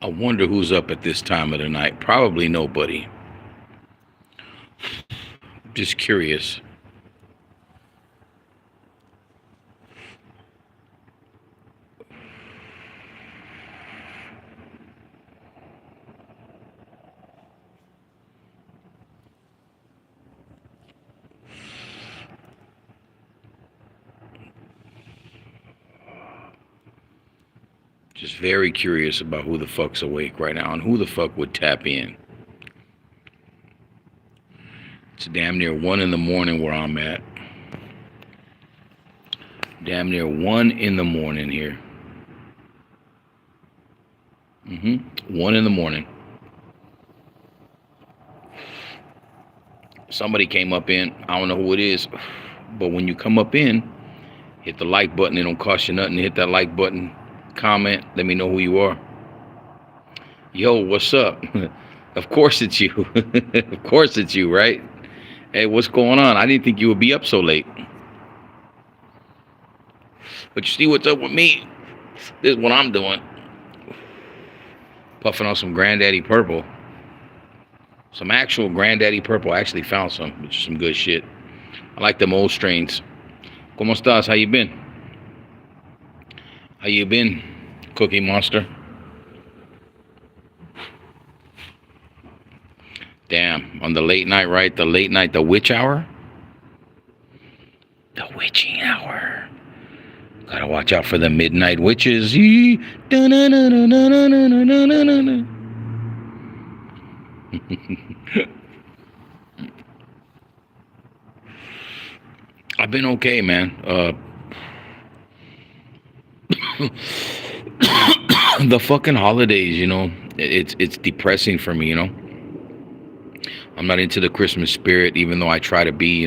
I wonder who's up at this time of the night. Probably nobody. Just curious. Just very curious about who the fuck's awake right now and who the fuck would tap in. It's damn near 1 in the morning where I'm at. Damn near 1 in the morning here. 1 in the morning. Somebody came up in. I don't know who it is. But when you come up in, hit the like button. It don't cost you nothing to hit that like button. Comment. Let me know who you are. Yo, what's up? Of course it's you. Of course it's you, right? Hey, what's going on? I didn't think you would be up so late. But you see what's up with me? This is what I'm doing. Puffing on some Granddaddy Purple. Some actual Granddaddy Purple. I actually found some, which is some good shit. I like them old strains. ¿Cómo estás? How you been? How you been, Cookie Monster? Damn, on the late night, right? The late night, the witch hour? The witching hour. Gotta watch out for the midnight witches. I've been okay, man. The fucking holidays, it's depressing for me, I'm not into the Christmas spirit, even though I try to be,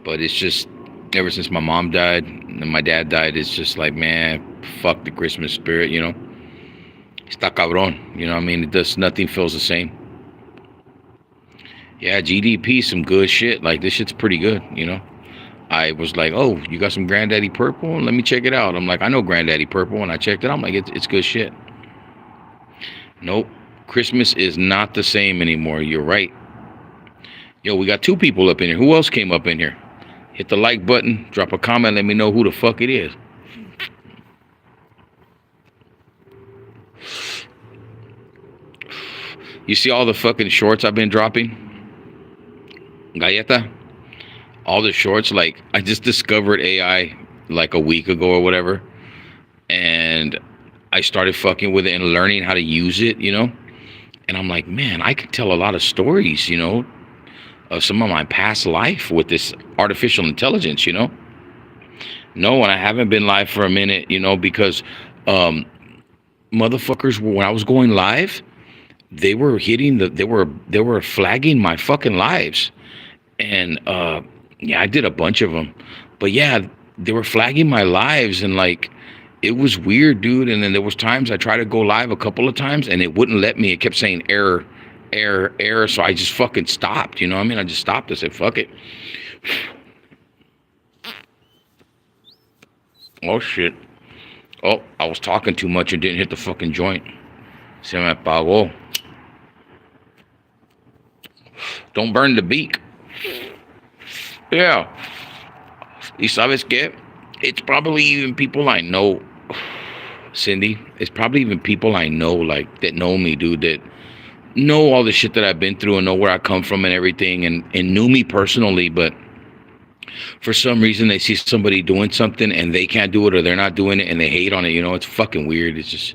But it's just, ever since my mom died and my dad died, it's just like, man, fuck the Christmas spirit, Está cabrón, you know what I mean? It does, nothing feels the same. Yeah, GDP, some good shit. Like, this shit's pretty good, I was like, oh, you got some Granddaddy Purple? Let me check it out. I'm like, I know Granddaddy Purple. And I checked it out. I'm like, it's good shit. Nope. Christmas is not the same anymore. You're right. Yo, we got 2 people up in here. Who else came up in here? Hit the like button. Drop a comment. Let me know who the fuck it is. You see all the fucking shorts I've been dropping? Galleta? All the shorts, like, I just discovered AI like a week ago or whatever. And I started fucking with it and learning how to use it, And I'm like, man, I could tell a lot of stories, of some of my past life with this artificial intelligence, No, and I haven't been live for a minute, because motherfuckers, when I was going live, they were they were flagging my fucking lives. And yeah, I did a bunch of them. But yeah, they were flagging my lives, and like, it was weird, dude. And then there was times I tried to go live a couple of times and it wouldn't let me. It kept saying error, error, error. So I just fucking stopped, you know what I mean? I just stopped. I said, fuck it. Oh shit. Oh, I was talking too much and didn't hit the fucking joint. Se me apagó. Don't burn the beak. Yeah. ¿Y sabes qué? It's probably even people I know, Cindy. It's probably even people I know, like, that know me, dude, that know all the shit that I've been through and know where I come from and everything, and knew me personally, but for some reason they see somebody doing something and they can't do it, or they're not doing it and they hate on it, It's fucking weird. It's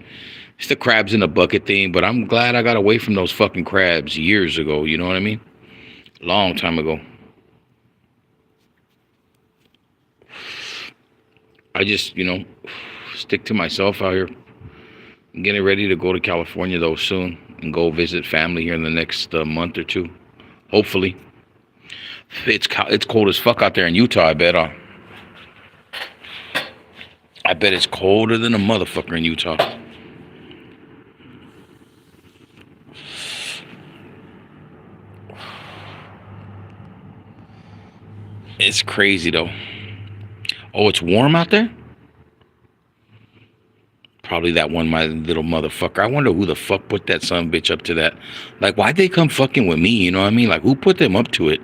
the crabs in the bucket thing, but I'm glad I got away from those fucking crabs years ago, you know what I mean? Long time ago. I just, stick to myself out here. I'm getting ready to go to California, though, soon, and go visit family here in the next month or 2. Hopefully. It's cold as fuck out there in Utah, I bet. I bet it's colder than a motherfucker in Utah. It's crazy, though. Oh, it's warm out there? Probably that one, my little motherfucker. I wonder who the fuck put that son of a bitch up to that. Like, why'd they come fucking with me? You know what I mean? Like, who put them up to it?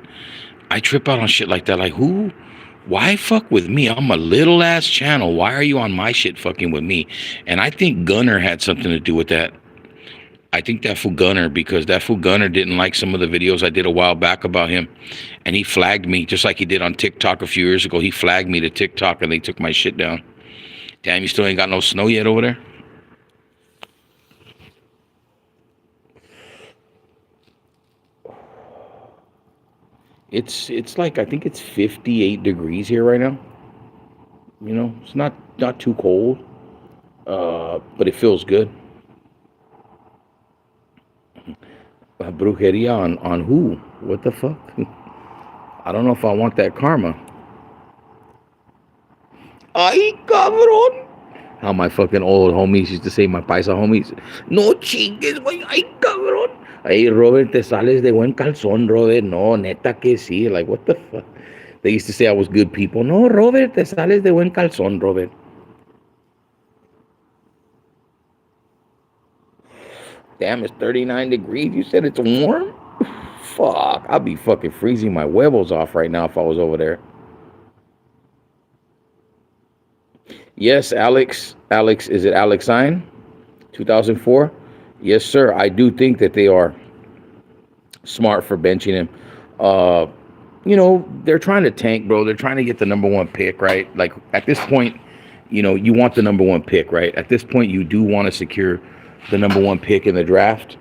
I trip out on shit like that. Like, who? Why fuck with me? I'm a little ass channel. Why are you on my shit fucking with me? And I think Gunner had something to do with that. I think that fool Gunner, because that fool Gunner didn't like some of the videos I did a while back about him. And he flagged me, just like he did on TikTok a few years ago. He flagged me to TikTok and they took my shit down. Damn, you still ain't got no snow yet over there? It's like, I think it's 58 degrees here right now. You know, it's not too cold, but it feels good. Brujeria on who? What the fuck? I don't know if I want that karma. Ay, cabrón. How my fucking old homies used to say, my paisa homies, no chingues, güey, ay, cabrón. Hey, Robert, te sales de buen calzón, Robert. No, neta que sí. Like, what the fuck? They used to say I was good people. No, Robert, te sales de buen calzón, Robert. Damn, it's 39 degrees. You said it's warm? Fuck, I'd be fucking freezing my huevos off right now if I was over there. Yes, Alex. Alex, is it Alexine? 2004? Yes, sir. I do think that they are smart for benching him. You know, they're trying to tank, bro. They're trying to get the number one pick, right? Like, at this point, you know, you want the number one pick, right? At this point, you do want to secure the number one pick in the draft.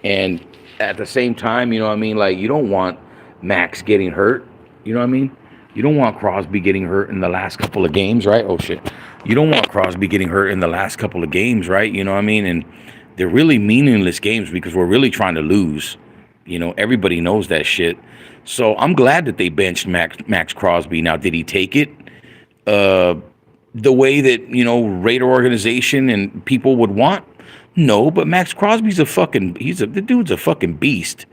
And at the same time, you know what I mean? Like, you don't want Maxx getting hurt. You know what I mean? You don't want Crosby getting hurt in the last couple of games, right? Oh, shit. You don't want Crosby getting hurt in the last couple of games, right? You know what I mean? And they're really meaningless games because we're really trying to lose. You know, everybody knows that shit. So I'm glad that they benched Maxx Crosby. Now, did he take it the way that, you know, Raider organization and people would want? No, but Maxx Crosby's the dude's a fucking beast.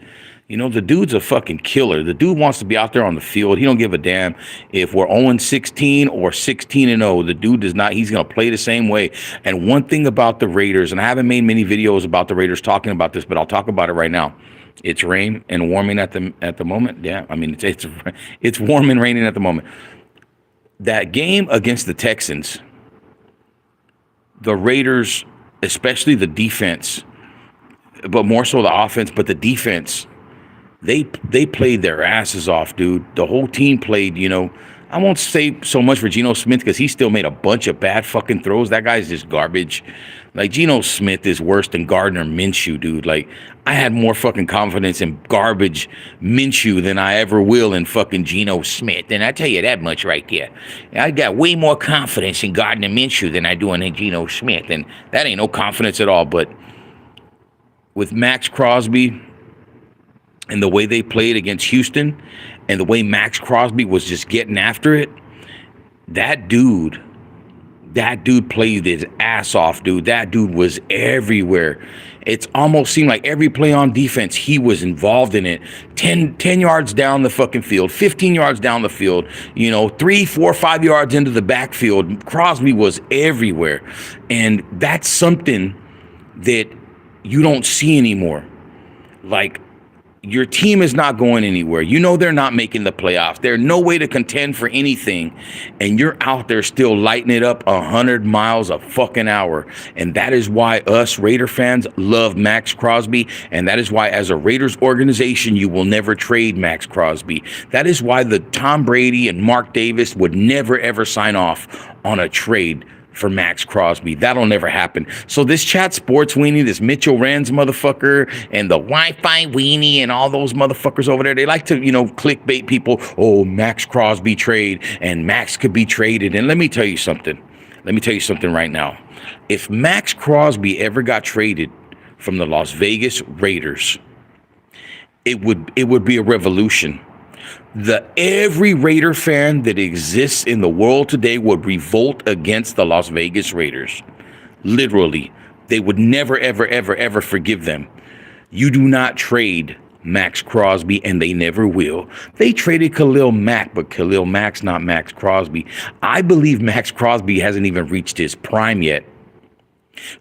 You know, the dude's a fucking killer. The dude wants to be out there on the field. He don't give a damn if we're 0-16 or 16-0. The dude does not. He's going to play the same way. And one thing about the Raiders, and I haven't made many videos about the Raiders talking about this, but I'll talk about it right now. It's rain and warming at the moment. Yeah, I mean, it's warm and raining at the moment. That game against the Texans, the Raiders, especially the defense, but more so the offense, but the defense, they played their asses off, dude. The whole team played, you know. I won't say so much for Geno Smith because he still made a bunch of bad fucking throws. That guy's just garbage. Like, Geno Smith is worse than Gardner Minshew, dude. Like, I had more fucking confidence in garbage Minshew than I ever will in fucking Geno Smith. And I tell you that much right there. I got way more confidence in Gardner Minshew than I do in Geno Smith. And that ain't no confidence at all. But with Maxx Crosby and the way they played against Houston and the way Maxx Crosby was just getting after it, that dude played his ass off, dude. That dude was everywhere. It's almost seemed like every play on defense, he was involved in it. 10 yards down the fucking field, 15 yards down the field, you know, 3, 4, 5 yards into the backfield. Crosby was everywhere. And that's something that you don't see anymore. Like, your team is not going anywhere. You know they're not making the playoffs. There's no way to contend for anything. And you're out there still lighting it up 100 miles a fucking hour. And that is why us Raider fans love Maxx Crosby. And that is why, as a Raiders organization, you will never trade Maxx Crosby. That is why the Tom Brady and Mark Davis would never, ever sign off on a trade for Maxx Crosby. That'll never happen. So this Chat Sports weenie, this Mitchell Rand's motherfucker, and the Wi-Fi weenie, and all those motherfuckers over there, they like to, you know, clickbait people. Oh, Maxx Crosby trade, and Maxx could be traded. And let me tell you something. Let me tell you something right now. If Maxx Crosby ever got traded from the Las Vegas Raiders, it would be a revolution. Every Raider fan that exists in the world today would revolt against the Las Vegas Raiders. Literally. They would never, ever, ever, ever forgive them. You do not trade Maxx Crosby, and they never will. They traded Khalil Mack, but Khalil Mack's not Maxx Crosby. I believe Maxx Crosby hasn't even reached his prime yet.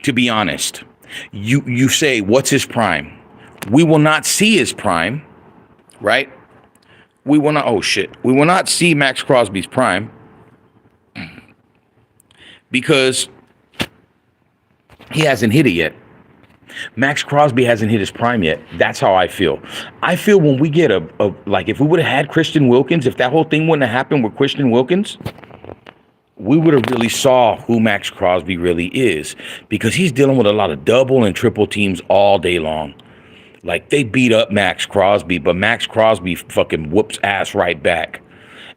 To be honest, you say, what's his prime? We will not see his prime, right? We will not, oh shit. We will not see Maxx Crosby's prime because he hasn't hit it yet. Maxx Crosby hasn't hit his prime yet. That's how I feel. I feel when we get like if we would have had Christian Wilkins, if that whole thing wouldn't have happened with Christian Wilkins, we would have really saw who Maxx Crosby really is, because he's dealing with a lot of double and triple teams all day long. Like, they beat up Maxx Crosby, but Maxx Crosby fucking whoops ass right back.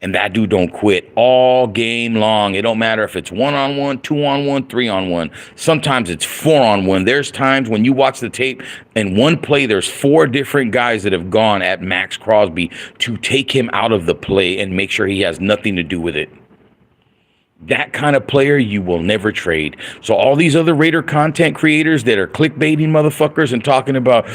And that dude don't quit all game long. It don't matter if it's 1-on-1, 2-on-1, 3-on-1. Sometimes it's 4-on-1. There's times when you watch the tape, in one play, there's 4 different guys that have gone at Maxx Crosby to take him out of the play and make sure he has nothing to do with it. That kind of player you will never trade. So all these other Raider content creators that are clickbaiting motherfuckers and talking about,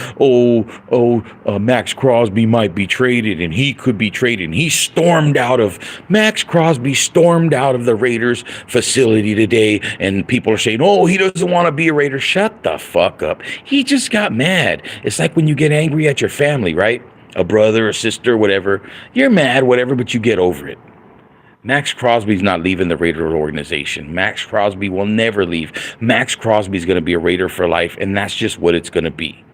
Maxx Crosby might be traded and he could be traded. And Maxx Crosby stormed out of the Raiders facility today, and people are saying, oh, he doesn't want to be a Raider. Shut the fuck up. He just got mad. It's like when you get angry at your family, right? A brother, a sister, whatever. You're mad, whatever, but you get over it. Maxx Crosby's not leaving the Raider organization. Maxx Crosby will never leave. Maxx Crosby's going to be a Raider for life, and that's just what it's going to be.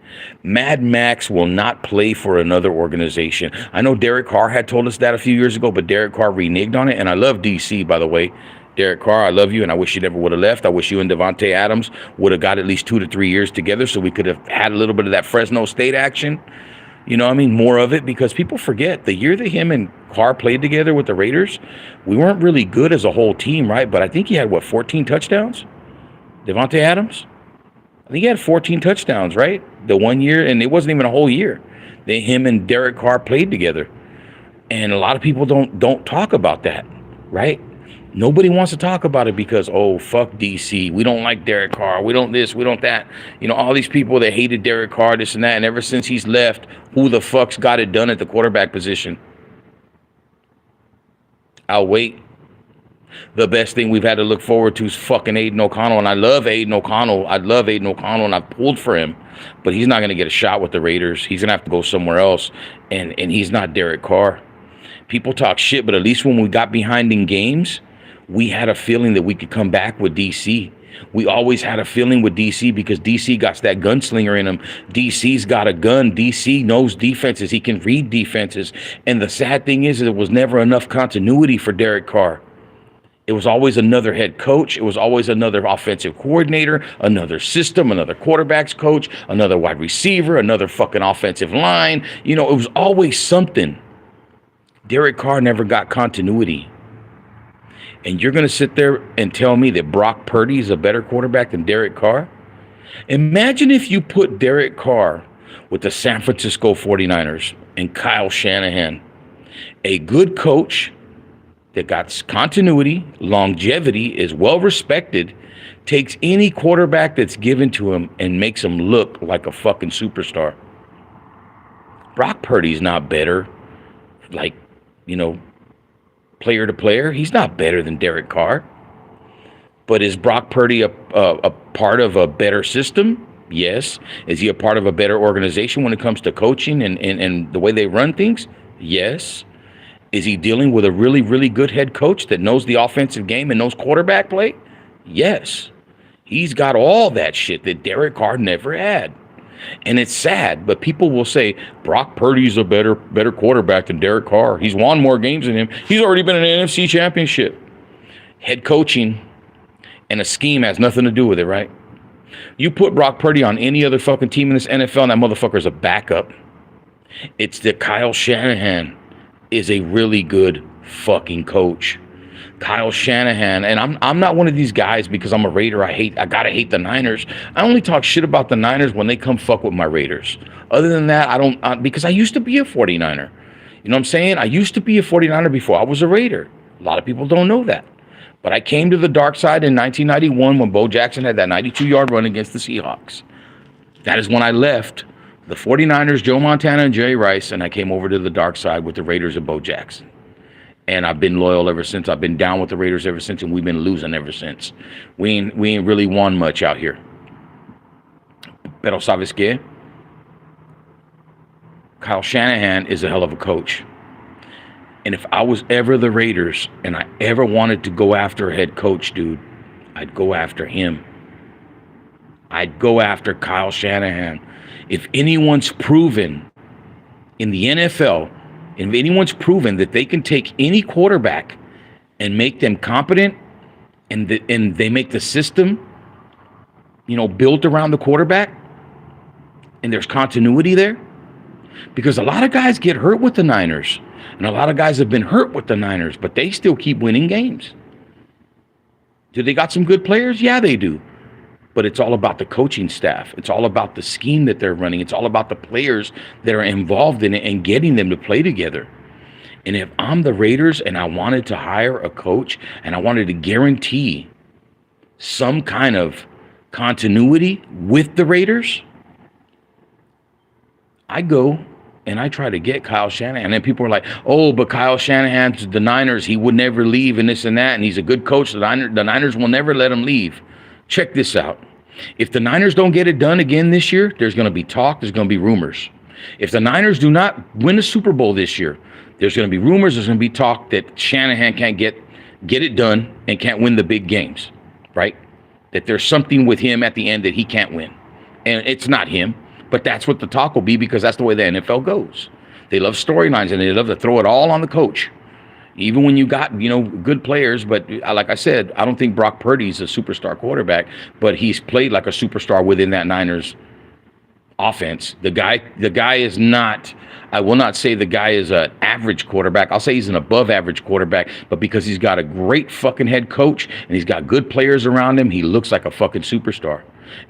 Mad Max will not play for another organization. I know Derek Carr had told us that a few years ago, but Derek Carr reneged on it, and I love DC, by the way. Derek Carr, I love you, and I wish you never would have left. I wish you and Davante Adams would have got at least 2 to 3 years together so we could have had a little bit of that Fresno State action. You know what I mean? More of it, because people forget the year that him and Carr played together with the Raiders, we weren't really good as a whole team, right? But I think he had, 14 touchdowns? Davante Adams? I think he had 14 touchdowns, right? The one year, and it wasn't even a whole year. Him and Derek Carr played together. And a lot of people don't talk about that, right? Nobody wants to talk about it because, oh, fuck DC. We don't like Derek Carr. We don't this, we don't that. You know, all these people that hated Derek Carr, this and that. And ever since he's left, who the fuck's got it done at the quarterback position? I'll wait. The best thing we've had to look forward to is fucking Aiden O'Connell. And I love Aiden O'Connell. And I've pulled for him. But he's not going to get a shot with the Raiders. He's going to have to go somewhere else. And he's not Derek Carr. People talk shit, but at least when we got behind in games, we had a feeling that we could come back with DC. We always had a feeling with DC because DC got that gunslinger in him. DC's got a gun. DC knows defenses. He can read defenses. And the sad thing is, there was never enough continuity for Derek Carr. It was always another head coach. It was always another offensive coordinator, another system, another quarterback's coach, another wide receiver, another fucking offensive line. You know, it was always something. Derek Carr never got continuity. And you're going to sit there and tell me that Brock Purdy is a better quarterback than Derek Carr? Imagine if you put Derek Carr with the San Francisco 49ers and Kyle Shanahan, a good coach that got continuity, longevity, is well respected, takes any quarterback that's given to him and makes him look like a fucking superstar. Brock Purdy's not better, like, you know, player to player. He's not better than Derek Carr. But is Brock Purdy a part of a better system? Yes. Is he a part of a better organization when it comes to coaching and the way they run things? Yes. Is he dealing with a really, really good head coach that knows the offensive game and knows quarterback play? Yes. He's got all that shit that Derek Carr never had. And it's sad, but people will say, Brock Purdy's a better quarterback than Derek Carr. He's won more games than him. He's already been in an NFC championship. Head coaching and a scheme has nothing to do with it, right? You put Brock Purdy on any other fucking team in this NFL, and that motherfucker's a backup. It's that Kyle Shanahan is a really good fucking coach. Kyle Shanahan, and I'm not one of these guys because I'm a Raider. I gotta hate the Niners. I only talk shit about the Niners when they come fuck with my Raiders. Other than that, I don't, because I used to be a 49er. You know what I'm saying? I used to be a 49er before I was a Raider. A lot of people don't know that. But I came to the dark side in 1991 when Bo Jackson had that 92-yard run against the Seahawks. That is when I left the 49ers, Joe Montana and Jerry Rice, and I came over to the dark side with the Raiders and Bo Jackson. And I've been loyal ever since. I've been down with the Raiders ever since, and we've been losing ever since. We ain't really won much out here. Pero sabes qué? Kyle Shanahan is a hell of a coach. And if I was ever the Raiders and I ever wanted to go after a head coach, dude, I'd go after him. I'd go after Kyle Shanahan. If anyone's proven in the NFL, if anyone's proven that they can take any quarterback and make them competent, and they make the system, built around the quarterback, and there's continuity there, because a lot of guys get hurt with the Niners, and a lot of guys have been hurt with the Niners, but they still keep winning games. Do they got some good players? Yeah, they do. But it's all about the coaching staff. It's all about the scheme that they're running. It's all about the players that are involved in it and getting them to play together. And if I'm the Raiders and I wanted to hire a coach and I wanted to guarantee some kind of continuity with the Raiders, I go and I try to get Kyle Shanahan. And then people are like, oh, but Kyle Shanahan's the Niners. He would never leave and this and that. And he's a good coach. The Niners will never let him leave. Check this out. If the Niners don't get it done again this year, there's going to be talk. There's going to be rumors. If the Niners do not win a Super Bowl this year, there's going to be rumors. There's going to be talk that Shanahan can't get it done and can't win the big games, right? That there's something with him at the end that he can't win. And it's not him, but that's what the talk will be, because that's the way the NFL goes. They love storylines and they love to throw it all on the coach. Even when you got, good players, but like I said, I don't think Brock Purdy's a superstar quarterback, but he's played like a superstar within that Niners offense. The guy is not, I will not say the guy is an average quarterback. I'll say he's an above average quarterback, but because he's got a great fucking head coach and he's got good players around him, he looks like a fucking superstar.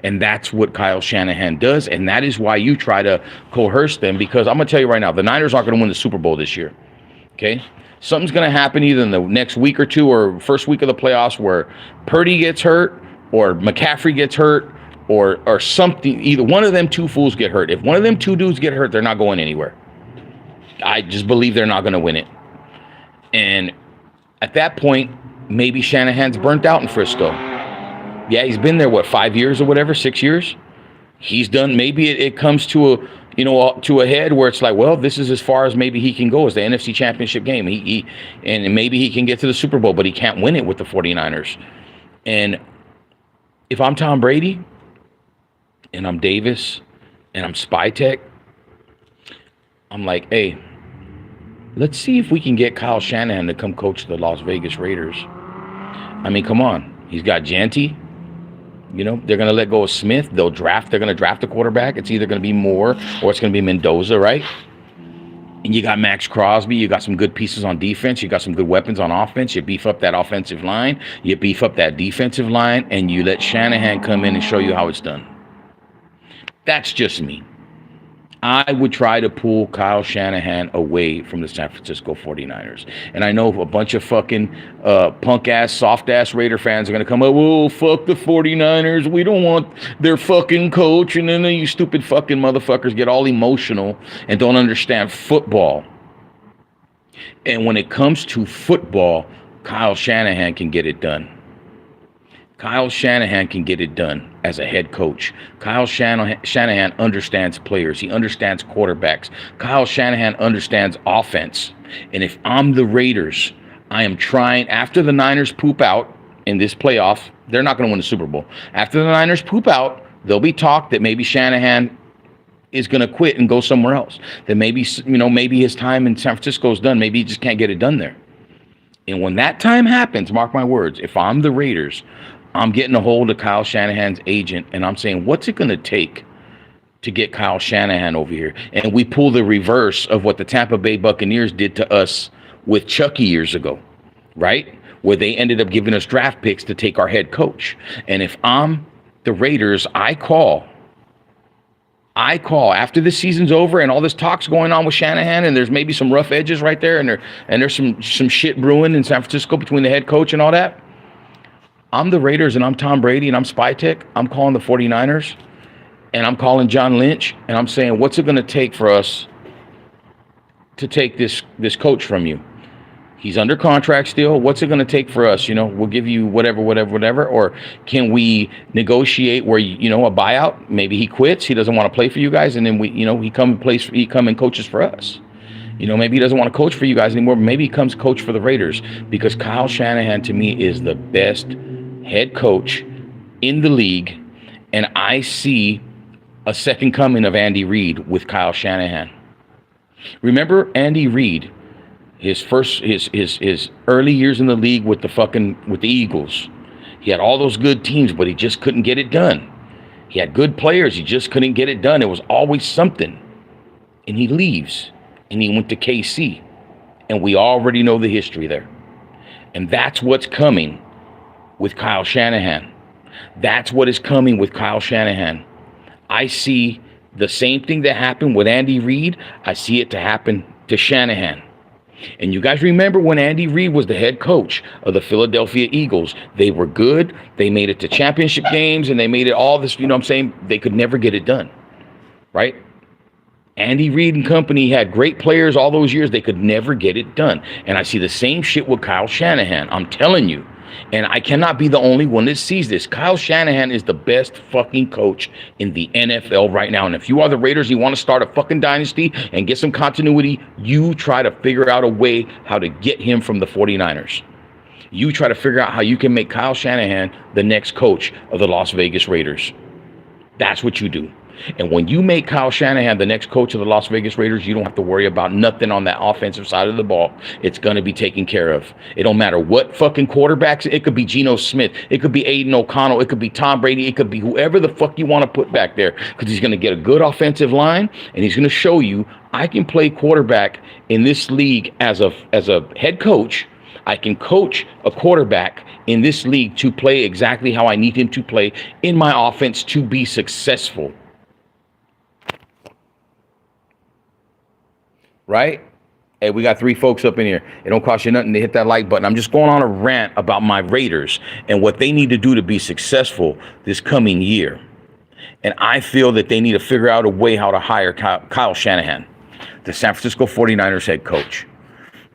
And that's what Kyle Shanahan does, and that is why you try to coerce them, because I'm going to tell you right now, the Niners aren't going to win the Super Bowl this year, okay? Something's going to happen either in the next week or two or first week of the playoffs where Purdy gets hurt or McCaffrey gets hurt or something. Either one of them two fools get hurt. If one of them two dudes get hurt, they're not going anywhere. I just believe they're not going to win it. And at that point, maybe Shanahan's burnt out in Frisco. Yeah, he's been there, 5 years or whatever, 6 years? He's done, maybe it comes to a head where it's like, well, this is as far as maybe he can go as the NFC Championship game. And maybe he can get to the Super Bowl, but he can't win it with the 49ers. And if I'm Tom Brady and I'm Davis and I'm Spytech, I'm like, hey, let's see if we can get Kyle Shanahan to come coach the Las Vegas Raiders. I mean, come on. He's got Janty. They're going to let go of Smith. They're going to draft a quarterback. It's either going to be Moore or it's going to be Mendoza, right? And you got Maxx Crosby. You got some good pieces on defense. You got some good weapons on offense. You beef up that offensive line. You beef up that defensive line, and you let Shanahan come in and show you how it's done. That's just me. I would try to pull Kyle Shanahan away from the San Francisco 49ers. And I know a bunch of fucking punk-ass, soft-ass Raider fans are going to come up, oh, fuck the 49ers. We don't want their fucking coach. And then you stupid fucking motherfuckers get all emotional and don't understand football. And when it comes to football, Kyle Shanahan can get it done. Kyle Shanahan can get it done as a head coach. Kyle Shanahan understands players. He understands quarterbacks. Kyle Shanahan understands offense. And if I'm the Raiders, I am trying, after the Niners poop out in this playoff, they're not going to win the Super Bowl. After the Niners poop out, there'll be talk that maybe Shanahan is going to quit and go somewhere else. That maybe, maybe his time in San Francisco is done. Maybe he just can't get it done there. And when that time happens, mark my words, if I'm the Raiders, I'm getting a hold of Kyle Shanahan's agent, and I'm saying, what's it going to take to get Kyle Shanahan over here? And we pull the reverse of what the Tampa Bay Buccaneers did to us with Chucky years ago, right? Where they ended up giving us draft picks to take our head coach. And if I'm the Raiders, I call after the season's over and all this talk's going on with Shanahan, and there's maybe some rough edges right there, and there's some shit brewing in San Francisco between the head coach and all that. I'm the Raiders and I'm Tom Brady and I'm Spytech. I'm calling the 49ers and I'm calling John Lynch and I'm saying, what's it going to take for us to take this coach from you? He's under contract still. What's it going to take for us? We'll give you whatever. Or can we negotiate where, a buyout? Maybe he quits. He doesn't want to play for you guys. And then he come and coaches for us. Maybe he doesn't want to coach for you guys anymore. But maybe he comes coach for the Raiders, because Kyle Shanahan to me is the best head coach in the league. And I see a second coming of Andy Reid with Kyle Shanahan. Remember Andy Reid? His early years in the league with the Eagles. He had all those good teams, but he just couldn't get it done. He had good players, he just couldn't get it done. It was always something. And he leaves, and he went to KC. And we already know the history there. And that's what's coming with Kyle Shanahan. That's what is coming with Kyle Shanahan. I see the same thing that happened with Andy Reid. I see it to happen to Shanahan. And you guys remember when Andy Reid was the head coach of the Philadelphia Eagles? They were good. They made it to championship games, and they made it all this, they could never get it done, right? Andy Reid and company had great players all those years. They could never get it done. And I see the same shit with Kyle Shanahan. I'm telling you. And I cannot be the only one that sees this. Kyle Shanahan is the best fucking coach in the NFL right now. And if you are the Raiders, you want to start a fucking dynasty and get some continuity, you try to figure out a way how to get him from the 49ers. You try to figure out how you can make Kyle Shanahan the next coach of the Las Vegas Raiders. That's what you do. And when you make Kyle Shanahan the next coach of the Las Vegas Raiders, you don't have to worry about nothing on that offensive side of the ball. It's going to be taken care of. It don't matter what fucking quarterbacks. It could be Geno Smith. It could be Aiden O'Connell. It could be Tom Brady. It could be whoever the fuck you want to put back there, because he's going to get a good offensive line, and he's going to show you, I can play quarterback in this league as a head coach. I can coach a quarterback in this league to play exactly how I need him to play in my offense to be successful. Right? Hey, we got 3 folks up in here. It don't cost you nothing to hit that like button. I'm just going on a rant about my Raiders and what they need to do to be successful this coming year. And I feel that they need to figure out a way how to hire Kyle Shanahan, the San Francisco 49ers head coach,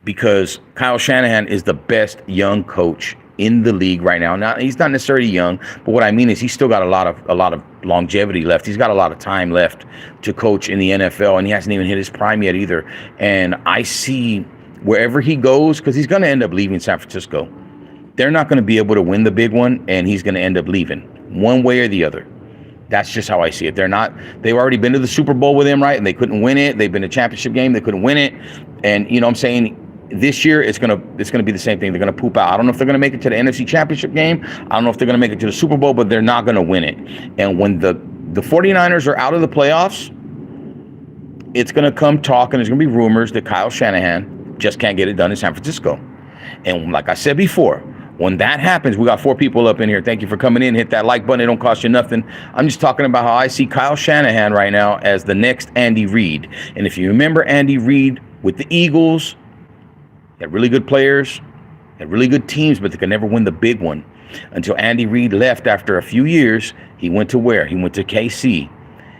because Kyle Shanahan is the best young coach in the league right now. Now, he's not necessarily young, but what I mean is he's still got a lot of longevity left. He's got a lot of time left to coach in the NFL, and he hasn't even hit his prime yet either. And I see wherever he goes, because he's going to end up leaving San Francisco. They're not going to be able to win the big one, and he's going to end up leaving one way or the other. That's just how I see it. They've already been to the Super Bowl with him, right? And they couldn't win it. They've been to a championship game. They couldn't win it. And you know what I'm saying? This year, it's gonna be the same thing. They're gonna poop out. I don't know if they're gonna make it to the NFC Championship game. I don't know if they're gonna make it to the Super Bowl, but they're not gonna win it. And when the 49ers are out of the playoffs, it's gonna come talk, and there's gonna be rumors that Kyle Shanahan just can't get it done in San Francisco. And like I said before, when that happens, we got 4 people up in here. Thank you for coming in. Hit that like button. It don't cost you nothing. I'm just talking about how I see Kyle Shanahan right now as the next Andy Reid. And if you remember Andy Reid with the Eagles, had really good players, had really good teams, but they could never win the big one. Until Andy Reid left after a few years, he went to where? He went to KC,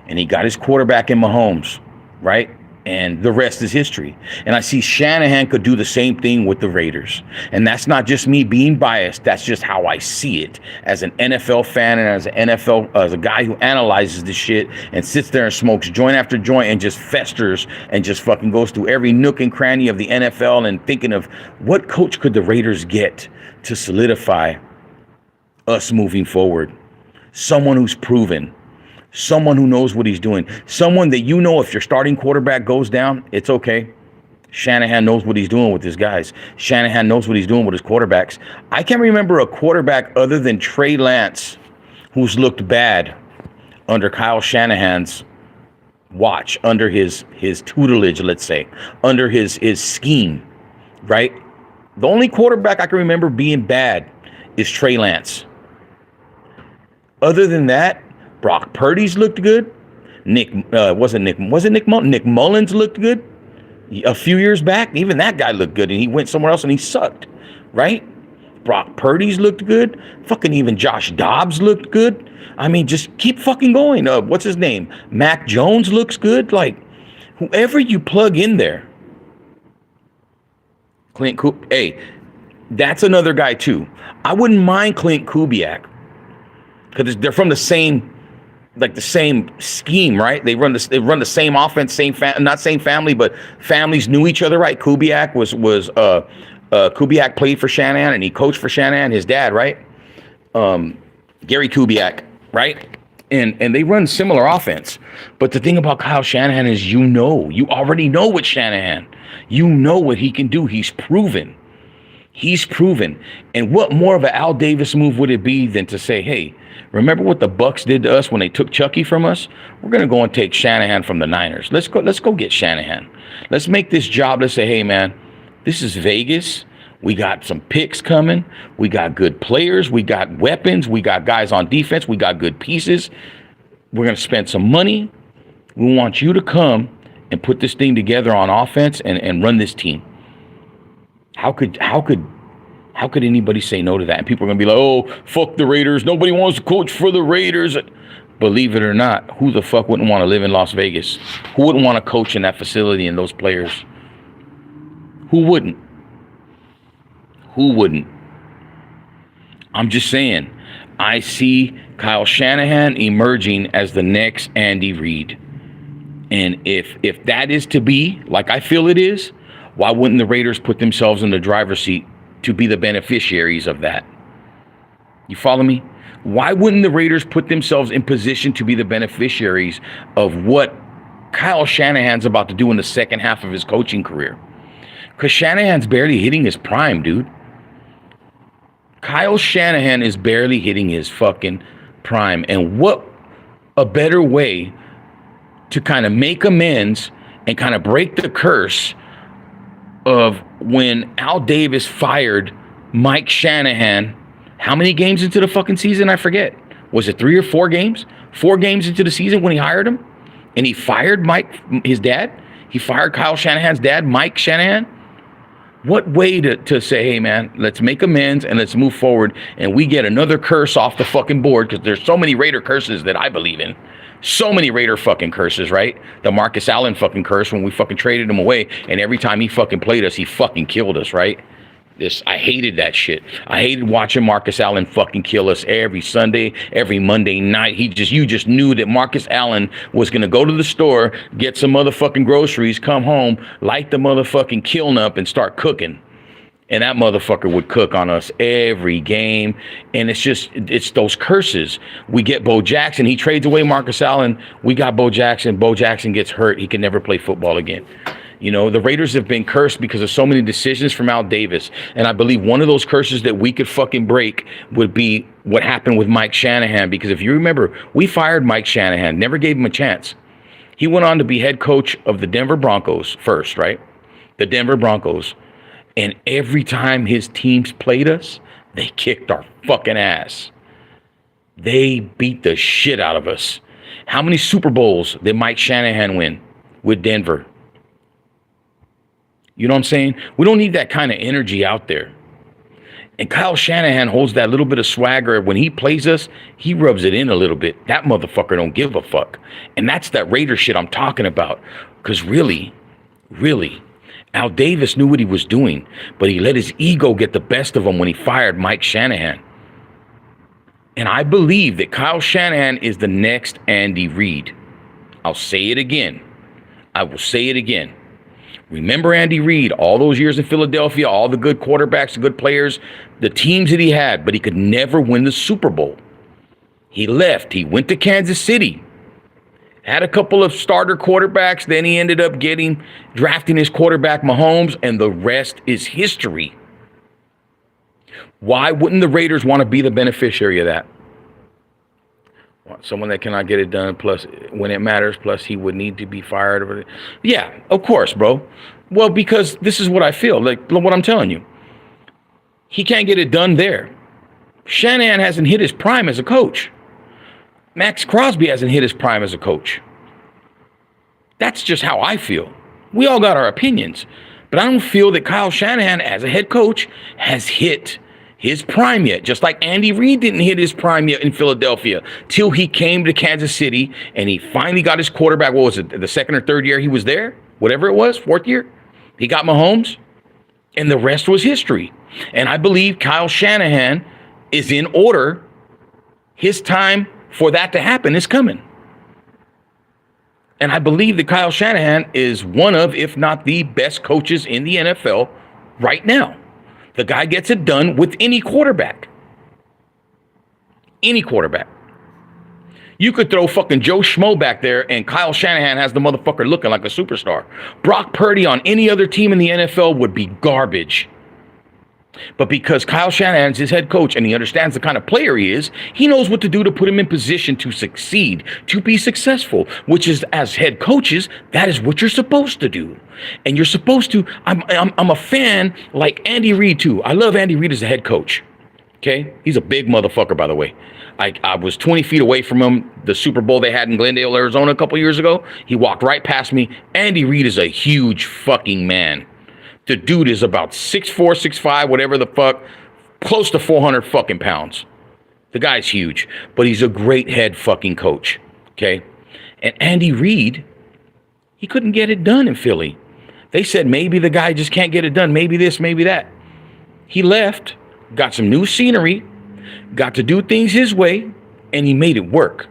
and he got his quarterback in Mahomes, right? And the rest is history. And I see Shanahan could do the same thing with the Raiders. And that's not just me being biased. That's just how I see it as an NFL fan and as a guy who analyzes this shit and sits there and smokes joint after joint and just festers and just fucking goes through every nook and cranny of the NFL and thinking of what coach could the Raiders get to solidify us moving forward. Someone who's proven. Someone who knows what he's doing. Someone that you know if your starting quarterback goes down, it's okay. Shanahan knows what he's doing with his guys. Shanahan knows what he's doing with his quarterbacks. I can't remember a quarterback other than Trey Lance who's looked bad under Kyle Shanahan's watch, under his tutelage, let's say, under his scheme, right? The only quarterback I can remember being bad is Trey Lance. Other than that, Brock Purdy's looked good. Nick Mullins looked good a few years back. Even that guy looked good, and he went somewhere else and he sucked, right? Brock Purdy's looked good. Fucking even Josh Dobbs looked good. I mean, just keep fucking going. What's his name? Mac Jones looks good. Like, whoever you plug in there, Hey, that's another guy too. I wouldn't mind Clint Kubiak because they're from the same, like the same scheme, right? They run the same offense, not same family, but families knew each other, right? Kubiak played for Shanahan and he coached for Shanahan, his dad, right? Gary Kubiak, right? And they run similar offense. But the thing about Kyle Shanahan is, you already know what Shanahan. You know what he can do. He's proven. And what more of an Al Davis move would it be than to say, hey, remember what the Bucks did to us when they took Chucky from us? We're going to go and take Shanahan from the Niners. Let's go get Shanahan. Let's make this job. Let's say, hey, man, this is Vegas. We got some picks coming. We got good players. We got weapons. We got guys on defense. We got good pieces. We're going to spend some money. We want you to come and put this thing together on offense and run this team. How could anybody say no to that? And people are going to be like, oh, fuck the Raiders. Nobody wants to coach for the Raiders. Believe it or not, who the fuck wouldn't want to live in Las Vegas? Who wouldn't want to coach in that facility and those players? Who wouldn't? I'm just saying, I see Kyle Shanahan emerging as the next Andy Reid. And if that is to be, like I feel it is, why wouldn't the Raiders put themselves in the driver's seat to be the beneficiaries of that? You follow me? Why wouldn't the Raiders put themselves in position to be the beneficiaries of what Kyle Shanahan's about to do in the second half of his coaching career? Because Shanahan's barely hitting his prime, dude. Kyle Shanahan is barely hitting his fucking prime. And what a better way to kind of make amends and kind of break the curse of when Al Davis fired Mike Shanahan. How many games into the fucking season? I forget. Was it 3 or 4 games? 4 games into the season when he hired him? And he fired his dad? He fired Kyle Shanahan's dad, Mike Shanahan? What way to say, hey, man, let's make amends and let's move forward and we get another curse off the fucking board, because there's so many Raider curses that I believe in. So many Raider fucking curses, right? The Marcus Allen fucking curse when we fucking traded him away, and every time he fucking played us, he fucking killed us, right? I hated that shit. I hated watching Marcus Allen fucking kill us every Sunday, every Monday night. You just knew that Marcus Allen was going to go to the store, get some motherfucking groceries, come home, light the motherfucking kiln up and start cooking. And that motherfucker would cook on us every game. And it's those curses. We get Bo Jackson. He trades away Marcus Allen. We got Bo Jackson. Bo Jackson gets hurt. He can never play football again. You know, the Raiders have been cursed because of so many decisions from Al Davis. And I believe one of those curses that we could fucking break would be what happened with Mike Shanahan. Because if you remember, we fired Mike Shanahan, never gave him a chance. He went on to be head coach of the Denver Broncos first, right? The Denver Broncos. And every time his teams played us, they kicked our fucking ass. They beat the shit out of us. How many Super Bowls did Mike Shanahan win with Denver? You know what I'm saying? We don't need that kind of energy out there. And Kyle Shanahan holds that little bit of swagger. When he plays us, he rubs it in a little bit. That motherfucker don't give a fuck. And that's that Raider shit I'm talking about. Because really, Al Davis knew what he was doing, but he let his ego get the best of him when he fired Mike Shanahan. And I believe that Kyle Shanahan is the next Andy Reid. I'll say it again. I will say it again. Remember Andy Reid, all those years in Philadelphia, all the good quarterbacks, the good players, the teams that he had, but he could never win the Super Bowl. He left. He went to Kansas City. Had a couple of starter quarterbacks. Then he ended up drafting his quarterback, Mahomes, and the rest is history. Why wouldn't the Raiders want to be the beneficiary of that? Someone that cannot get it done, plus when it matters, plus he would need to be fired. Yeah, of course, bro. Well, because this is what I feel, like what I'm telling you. He can't get it done there. Shanahan hasn't hit his prime as a coach. Maxx Crosby hasn't hit his prime as a coach. That's just how I feel. We all got our opinions, but I don't feel that Kyle Shanahan as a head coach has hit his prime yet. Just like Andy Reid didn't hit his prime yet in Philadelphia till he came to Kansas City and he finally got his quarterback. What was it? The second or third year he was there? Whatever it was, 4th year. He got Mahomes. And the rest was history. And I believe Kyle Shanahan is in order. His time for that to happen is coming. And I believe that Kyle Shanahan is one of, if not the best coaches in the NFL right now. The guy gets it done with any quarterback. Any quarterback. You could throw fucking Joe Schmo back there and Kyle Shanahan has the motherfucker looking like a superstar. Brock Purdy on any other team in the NFL would be garbage. But because Kyle Shanahan's his head coach and he understands the kind of player he is, he knows what to do to put him in position to succeed, to be successful, which is, as head coaches, that is what you're supposed to do. And you're supposed to, I'm a fan like Andy Reid too. I love Andy Reid as a head coach. Okay? He's a big motherfucker, by the way. I was 20 feet away from him, the Super Bowl they had in Glendale, Arizona a couple years ago. He walked right past me. Andy Reid is a huge fucking man. The dude is about 6'4", 6'5", whatever the fuck, close to 400 fucking pounds. The guy's huge, but he's a great head fucking coach, okay? And Andy Reid, he couldn't get it done in Philly. They said maybe the guy just can't get it done, maybe this, maybe that. He left, got some new scenery, got to do things his way, and he made it work.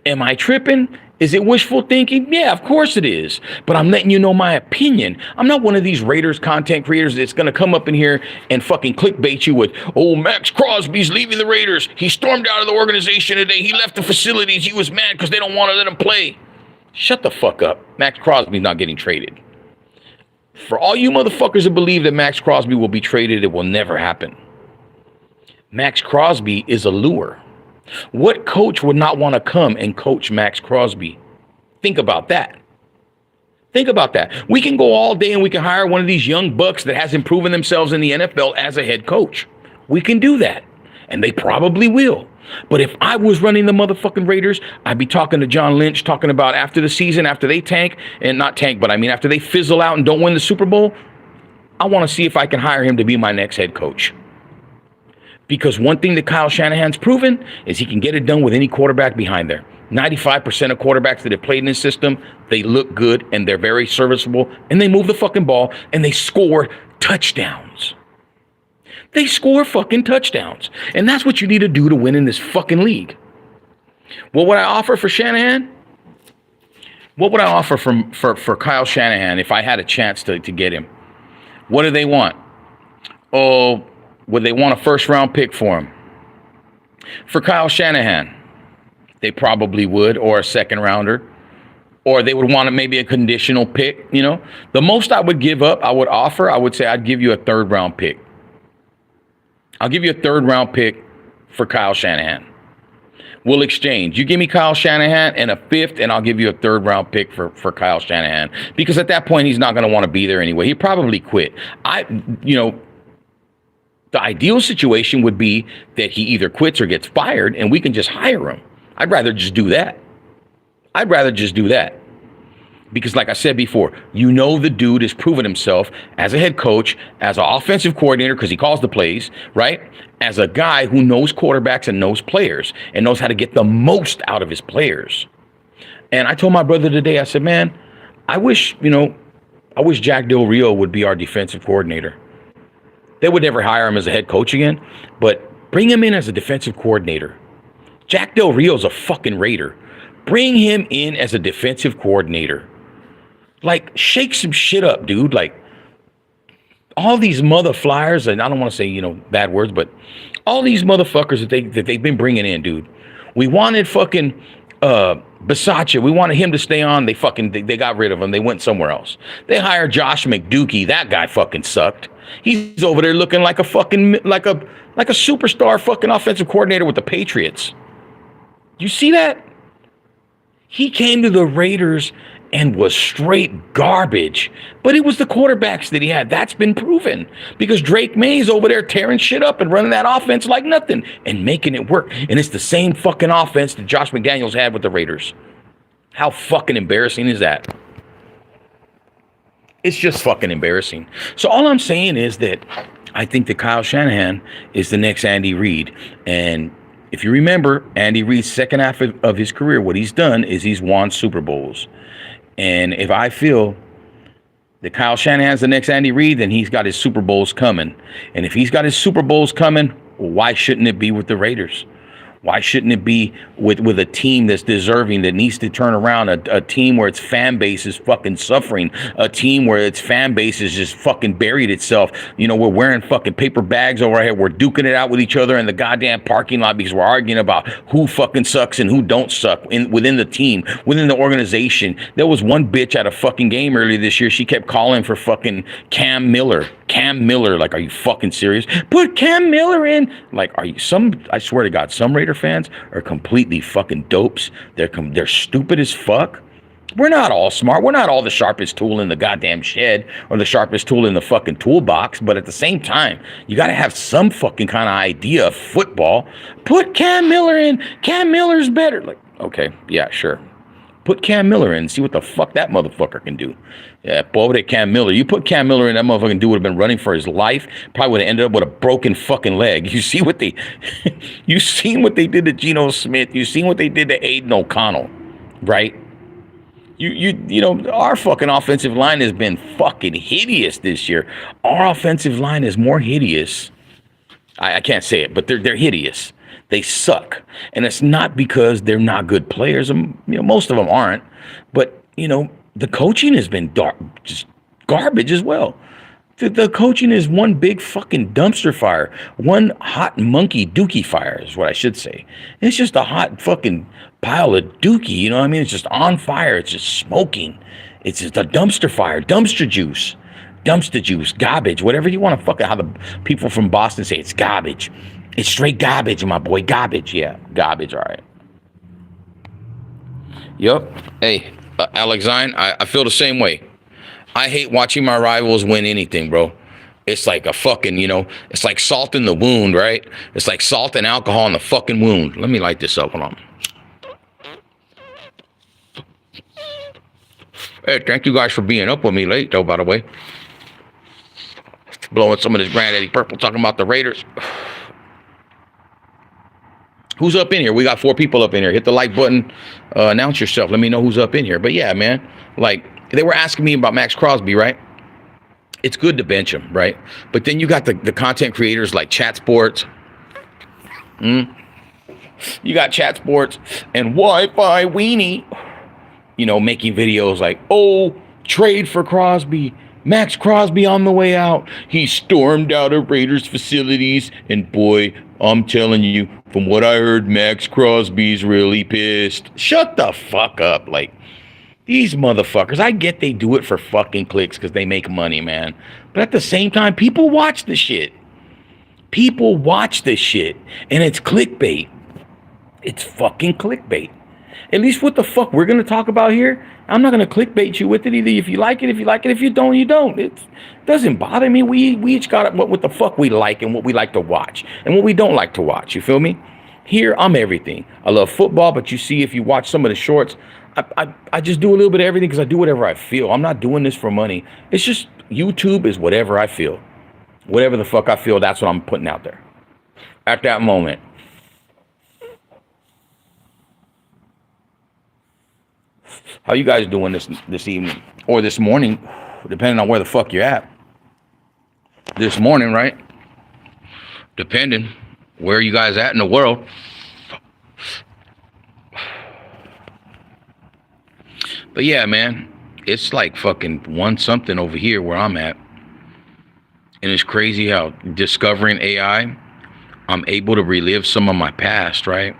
Am I tripping? Is it wishful thinking? Yeah, of course it is. But I'm letting you know my opinion. I'm not one of these Raiders content creators that's going to come up in here and fucking clickbait you with, oh, Maxx Crosby's leaving the Raiders. He stormed out of the organization today. He left the facilities. He was mad because they don't want to let him play. Shut the fuck up. Maxx Crosby's not getting traded. For all you motherfuckers that believe that Maxx Crosby will be traded, it will never happen. Maxx Crosby is a lure. What coach would not want to come and coach Maxx Crosby? Think about that. Think about that. We can go all day and we can hire one of these young bucks that hasn't proven themselves in the NFL as a head coach. We can do that. And they probably will. But if I was running the motherfucking Raiders, I'd be talking to John Lynch, talking about after the season, after they tank, and not tank, but I mean after they fizzle out and don't win the Super Bowl, I want to see if I can hire him to be my next head coach. Because one thing that Kyle Shanahan's proven is he can get it done with any quarterback behind there. 95% of quarterbacks that have played in his system, they look good and they're very serviceable and they move the fucking ball and they score touchdowns. They score fucking touchdowns. And that's what you need to do to win in this fucking league. What would I offer for Shanahan? What would I offer for Kyle Shanahan if I had a chance to get him? What do they want? Oh, would they want a first-round pick for him? For Kyle Shanahan, they probably would, or a second-rounder. Or they would want maybe a conditional pick, you know. The most I would give up, I would say I'd give you a third-round pick. I'll give you a third-round pick for Kyle Shanahan. We'll exchange. You give me Kyle Shanahan and a fifth, and I'll give you a third-round pick for Kyle Shanahan. Because at that point, he's not going to want to be there anyway. He'd probably quit. The ideal situation would be that he either quits or gets fired and we can just hire him. I'd rather just do that. Because like I said before, you know the dude has proven himself as a head coach, as an offensive coordinator because he calls the plays, right? As a guy who knows quarterbacks and knows players and knows how to get the most out of his players. And I told my brother today, I said, man, I wish Jack Del Rio would be our defensive coordinator. They would never hire him as a head coach again, but bring him in as a defensive coordinator. Jack Del Rio's a fucking Raider. Bring him in as a defensive coordinator. Like, shake some shit up, dude. Like, all these mother flyers, and I don't want to say, bad words, but all these motherfuckers that they've been bringing in, dude. We wanted fucking Bisaccia. We wanted him to stay on. They got rid of him. They went somewhere else. They hired Josh McDukey. That guy fucking sucked. He's over there looking like a fucking like a superstar fucking offensive coordinator with the Patriots. You see that? He came to the Raiders and was straight garbage. But it was the quarterbacks that he had. That's been proven. Because Drake May's over there tearing shit up and running that offense like nothing and making it work. And it's the same fucking offense that Josh McDaniels had with the Raiders. How fucking embarrassing is that? It's just fucking embarrassing. So all I'm saying is that I think that Kyle Shanahan is the next Andy Reid. And if you remember, Andy Reid's second half of his career, what he's done is he's won Super Bowls. And if I feel that Kyle Shanahan's the next Andy Reid, then he's got his Super Bowls coming. And if he's got his Super Bowls coming, well, why shouldn't it be with the Raiders? Why shouldn't it be with a team that's deserving, that needs to turn around, a team where its fan base is fucking suffering, a team where its fan base is just fucking buried itself? You know, we're wearing fucking paper bags over here. We're duking it out with each other in the goddamn parking lot because we're arguing about who fucking sucks and who don't suck within the team, within the organization. There was one bitch at a fucking game earlier this year. She kept calling for fucking Cam Miller. Cam Miller, like, are you fucking serious? Put Cam Miller in. Like, I swear to God, some Raider fans are completely fucking dopes. They're stupid as fuck. We're not all smart. We're not all the sharpest tool in the goddamn shed or the sharpest tool in the fucking toolbox. But at the same time, you got to have some fucking kind of idea of football. Put Cam Miller in. Cam Miller's better. Like, okay, yeah, sure. Put Cam Miller in, see what the fuck that motherfucker can do. Yeah, boy, that Cam Miller. You put Cam Miller in, that motherfucking dude would have been running for his life. Probably would have ended up with a broken fucking leg. You see what you seen what they did to Geno Smith. You seen what they did to Aiden O'Connell, right? You know, our fucking offensive line has been fucking hideous this year. Our offensive line is more hideous. I can't say it, but they're hideous. They suck. And it's not because they're not good players. You know, most of them aren't. But, you know, the coaching has been just garbage as well. The coaching is one big fucking dumpster fire. One hot monkey dookie fire is what I should say. It's just a hot fucking pile of dookie, you know what I mean? It's just on fire. It's just smoking. It's just a dumpster fire. Dumpster juice, garbage, whatever you want to fucking, how the people from Boston say, it's garbage. It's straight garbage, my boy. Garbage. Yeah, garbage. All right. Yup. Hey, Alexine, I feel the same way. I hate watching my rivals win anything, bro. It's like a fucking, you know, it's like salt in the wound, right? It's like salt and alcohol in the fucking wound. Let me light this up. Hold on. Hey, thank you guys for being up with me late, though, by the way. Blowing some of this Granddaddy Purple, talking about the Raiders. Who's up in here? We got 4 people up in here. Hit the like button. Announce yourself. Let me know who's up in here. But yeah, man, like they were asking me about Maxx Crosby, right? It's good to bench him, right? But then you got the content creators like Chat Sports. You got Chat Sports and Wi-Fi Weenie, you know, making videos like, oh, trade for Crosby. Maxx Crosby on the way out. He stormed out of Raiders facilities. And boy, I'm telling you, from what I heard, Maxx Crosby's really pissed. Shut the fuck up. Like, these motherfuckers, I get they do it for fucking clicks because they make money, man. But at the same time, people watch the shit. People watch this shit. And it's clickbait. It's fucking clickbait. At least what the fuck we're going to talk about here, I'm not going to clickbait you with it either. If you like it, if you like it. If you don't, you don't. It doesn't bother me. We each got what the fuck we like and what we like to watch and what we don't like to watch. You feel me? Here, I'm everything. I love football, but you see, if you watch some of the shorts, I just do a little bit of everything because I do whatever I feel. I'm not doing this for money. It's just YouTube is whatever I feel. Whatever the fuck I feel, that's what I'm putting out there at that moment. How you guys doing this evening or this morning, depending on where the fuck you're at? This morning, right? Depending where you guys at in the world. But yeah, man, it's like fucking 1 something over here where I'm at. And it's crazy how discovering AI, I'm able to relive some of my past, right?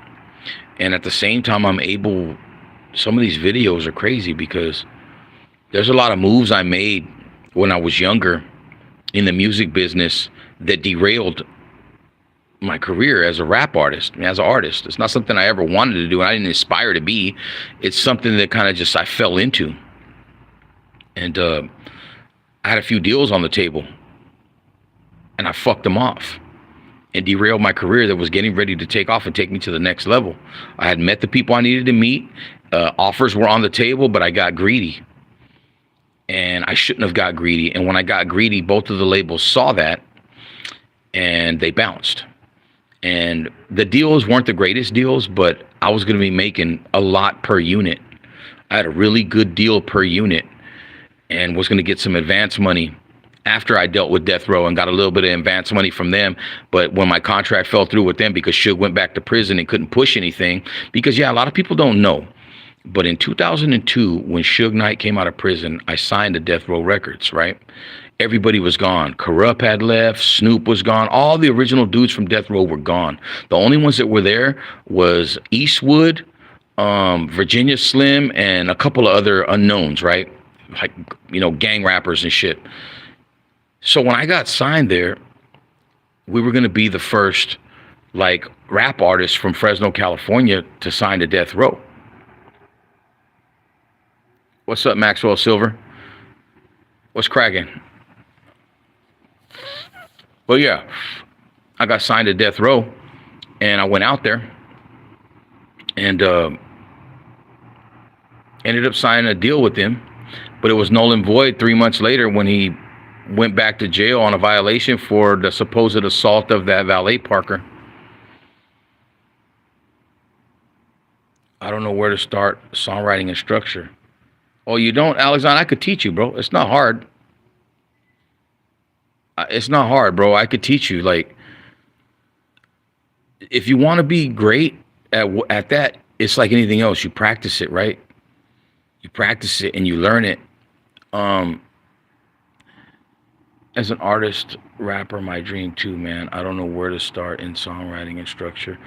And at the same time, some of these videos are crazy because there's a lot of moves I made when I was younger in the music business that derailed my career as a rap artist, as an artist. It's not something I ever wanted to do and I didn't aspire to be. It's something that kind of just I fell into. And I had a few deals on the table and I fucked them off and derailed my career that was getting ready to take off and take me to the next level. I had met the people I needed to meet. Offers were on the table, but I got greedy. And I shouldn't have got greedy. And when I got greedy, both of the labels saw that and they bounced. And the deals weren't the greatest deals, but I was going to be making a lot per unit. I had a really good deal per unit. and was going to get some advance money after I dealt with Death Row and got a little bit of advance money from them. But when my contract fell through with them because Suge went back to prison and couldn't push anything, because a lot of people don't know, but in 2002, when Suge Knight came out of prison, I signed to Death Row Records, right? Everybody was gone. Corrupt had left. Snoop was gone. All the original dudes from Death Row were gone. The only ones that were there was Eastwood, Virginia Slim, and a couple of other unknowns, right? Like, gang rappers and shit. So when I got signed there, we were going to be the first, rap artists from Fresno, California to sign to Death Row. What's up, Maxwell Silver? What's cracking? Well, yeah, I got signed to Death Row, and I went out there and ended up signing a deal with him, but it was null and void 3 months later when he went back to jail on a violation for the supposed assault of that valet parker. I don't know where to start songwriting and structure. Oh, you don't, Alexander? I could teach you, bro. It's not hard. It's not hard, bro. I could teach you. If you want to be great at that, it's like anything else. You practice it, right? You practice it and you learn it. As an artist, rapper, my dream too, man. I don't know where to start in songwriting and structure.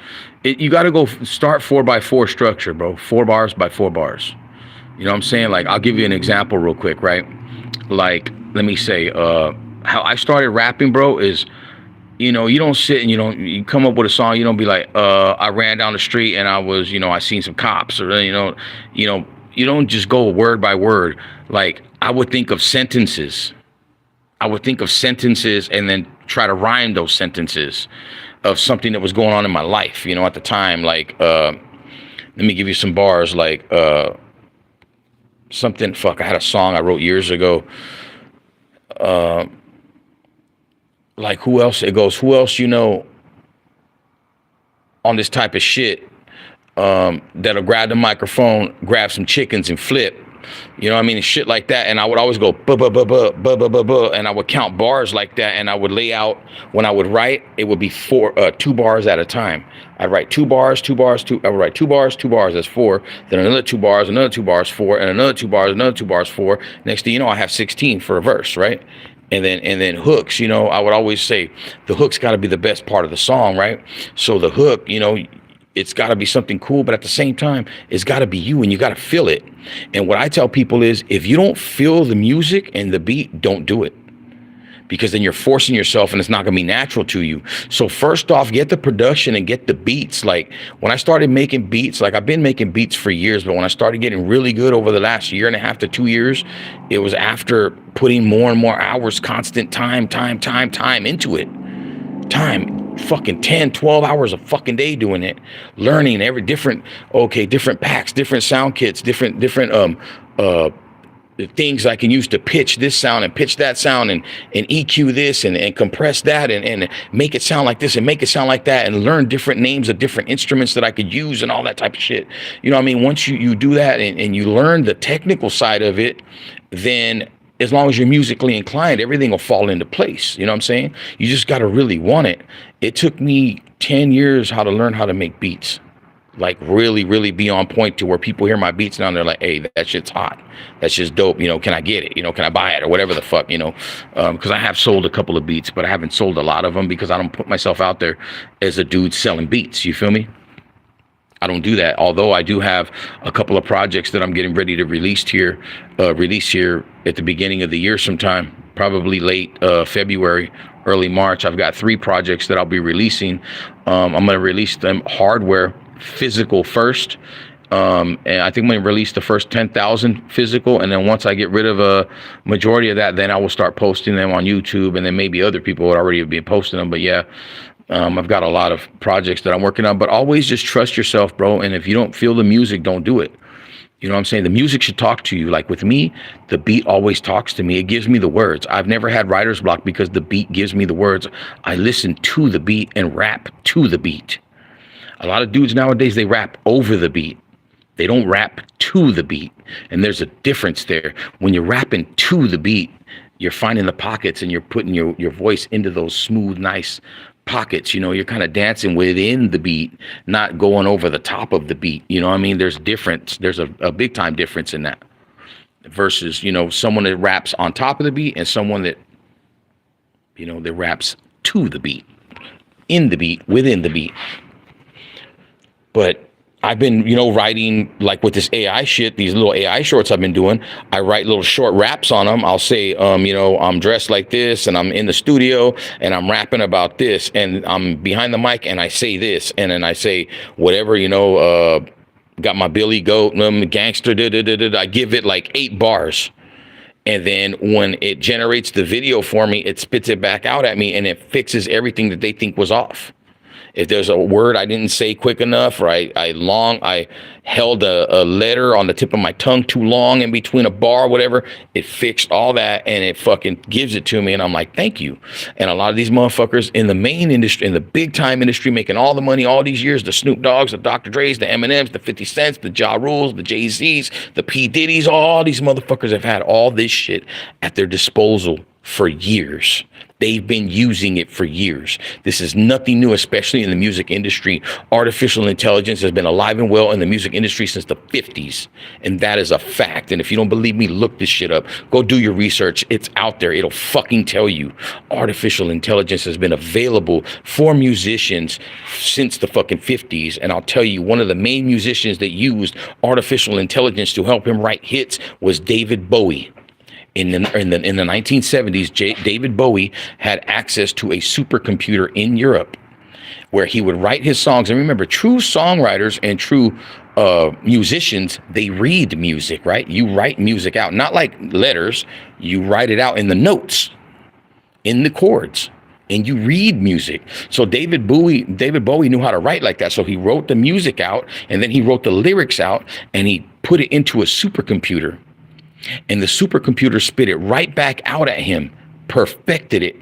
You got to go start 4x4 structure, bro. 4 bars by 4 bars. You know what I'm saying? I'll give you an example real quick, right? Let me say, how I started rapping, bro, is, you don't sit and you come up with a song. You don't be like, I ran down the street and I was, I seen some cops, or, you don't just go word by word. I would think of sentences. And then try to rhyme those sentences of something that was going on in my life, at the time. Let me give you some bars, something, I had a song I wrote years ago. Who else? It goes, who else on this type of shit that'll grab the microphone, grab some chickens and flip. You know what I mean? And shit like that. And I would always go, buh, buh, buh, buh, buh, buh, buh, buh. And I would count bars like that. And I would lay out, when I would write, it would be 2 bars at a time. I'd write 2 bars, 2 bars, 2. I would write 2 bars, 2 bars, that's 4. Then another 2 bars, another 2 bars, 4. And another 2 bars, another 2 bars, 4. Next thing you know, I have 16 for a verse, right? And then hooks, I would always say the hook's got to be the best part of the song, right? So the hook, it's got to be something cool, but at the same time, it's got to be you, and you got to feel it. And what I tell people is, if you don't feel the music and the beat, don't do it. Because then you're forcing yourself and it's not going to be natural to you. So first off, get the production and get the beats. When I started making beats, I've been making beats for years, but when I started getting really good over the last 1.5 to 2 years, it was after putting more and more hours, constant time into it. Fucking 10, 12 hours a fucking day doing it, learning every different packs, different sound kits, different things I can use to pitch this sound and pitch that sound and EQ this and compress that and make it sound like this and make it sound like that, and learn different names of different instruments that I could use and all that type of shit. You know what I mean? Once you do that and you learn the technical side of it, then as long as you're musically inclined, everything will fall into place. You know what I'm saying? You just got to really want it. It took me 10 years to learn how to make beats. Really, really be on point to where people hear my beats now and they're like, hey, that shit's hot. That shit's dope. Can I get it? Can I buy it or whatever the fuck, because I have sold a couple of beats, but I haven't sold a lot of them because I don't put myself out there as a dude selling beats. You feel me? I don't do that. Although I do have a couple of projects that I'm getting ready to release here at the beginning of the year sometime, probably late February, early March. I've got 3 projects that I'll be releasing. I'm going to release them hardware, physical first. And I think I'm going to release the first 10,000 physical. And then once I get rid of a majority of that, then I will start posting them on YouTube. And then maybe other people would already be posting them. But yeah, I've got a lot of projects that I'm working on, but always just trust yourself, bro. And if you don't feel the music, don't do it. You know what I'm saying? The music should talk to you. With me, the beat always talks to me. It gives me the words. I've never had writer's block because the beat gives me the words. I listen to the beat and rap to the beat. A lot of dudes nowadays, they rap over the beat. They don't rap to the beat. And there's a difference there. When you're rapping to the beat, you're finding the pockets and you're putting your voice into those smooth, nice pockets. You know, you're kind of dancing within the beat, not going over the top of the beat. You know what I mean? There's difference. There's a big time difference in that versus, you know, someone that raps on top of the beat and someone that, you know, that raps to the beat, in the beat, within the beat. But I've been, you know, writing like with this AI shit, these little AI shorts I've been doing. I write little short raps on them. I'll say, you know, I'm dressed like this and I'm in the studio and I'm rapping about this and I'm behind the mic and I say this and then I say whatever, you know, got my Billy Goat, gangster, I give it like 8 bars. And then when it generates the video for me, it spits it back out at me and it fixes everything that they think was off. If there's a word I didn't say quick enough, or I held a letter on the tip of my tongue too long in between a bar, whatever, it fixed all that and it fucking gives it to me. And I'm like, thank you. And a lot of these motherfuckers in the main industry, in the big time industry, making all the money all these years, the Snoop Dogg's, the Dr. Dre's, the Eminems, the 50 Cents, the Ja Rules, the Jay-Z's, the P. Diddy's, all these motherfuckers have had all this shit at their disposal for years. They've been using it for years. This is nothing new, especially in the music industry. Artificial intelligence has been alive and well in the music industry since the 50s. And that is a fact. And if you don't believe me, look this shit up. Go do your research. It's out there. It'll fucking tell you. Artificial intelligence has been available for musicians since the fucking 50s. And I'll tell you, one of the main musicians that used artificial intelligence to help him write hits was David Bowie. In the 1970s, David Bowie had access to a supercomputer in Europe where he would write his songs. And remember, true songwriters and true musicians, they read music, right? You write music out, not like letters. You write it out in the notes, in the chords, and you read music. So David Bowie knew how to write like that. So he wrote the music out, and then he wrote the lyrics out, and he put it into a supercomputer. And the supercomputer spit it right back out at him, perfected it.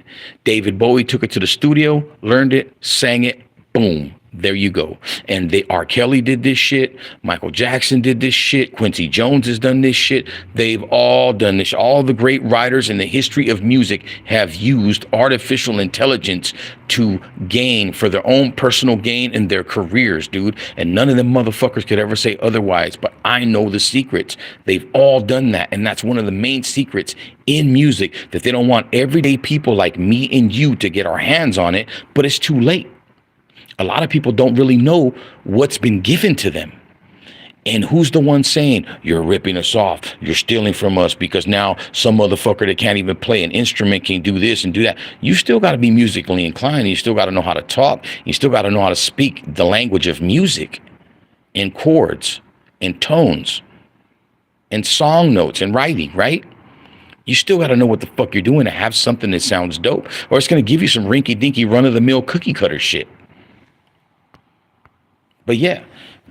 David Bowie took it to the studio, learned it, sang it, boom. There you go. And R. Kelly did this shit. Michael Jackson did this shit. Quincy Jones has done this shit. They've all done this. All the great writers in the history of music have used artificial intelligence to gain for their own personal gain in their careers, dude. And none of them motherfuckers could ever say otherwise. But I know the secrets. They've all done that. And that's one of the main secrets in music, that they don't want everyday people like me and you to get our hands on it, but it's too late. A lot of people don't really know what's been given to them. And who's the one saying, you're ripping us off, you're stealing from us because now some motherfucker that can't even play an instrument can do this and do that. You still got to be musically inclined. You still got to know how to talk. You still got to know how to speak the language of music and chords and tones and song notes and writing, right? You still got to know what the fuck you're doing to have something that sounds dope, or it's going to give you some rinky-dinky run-of-the-mill cookie cutter shit. But yeah,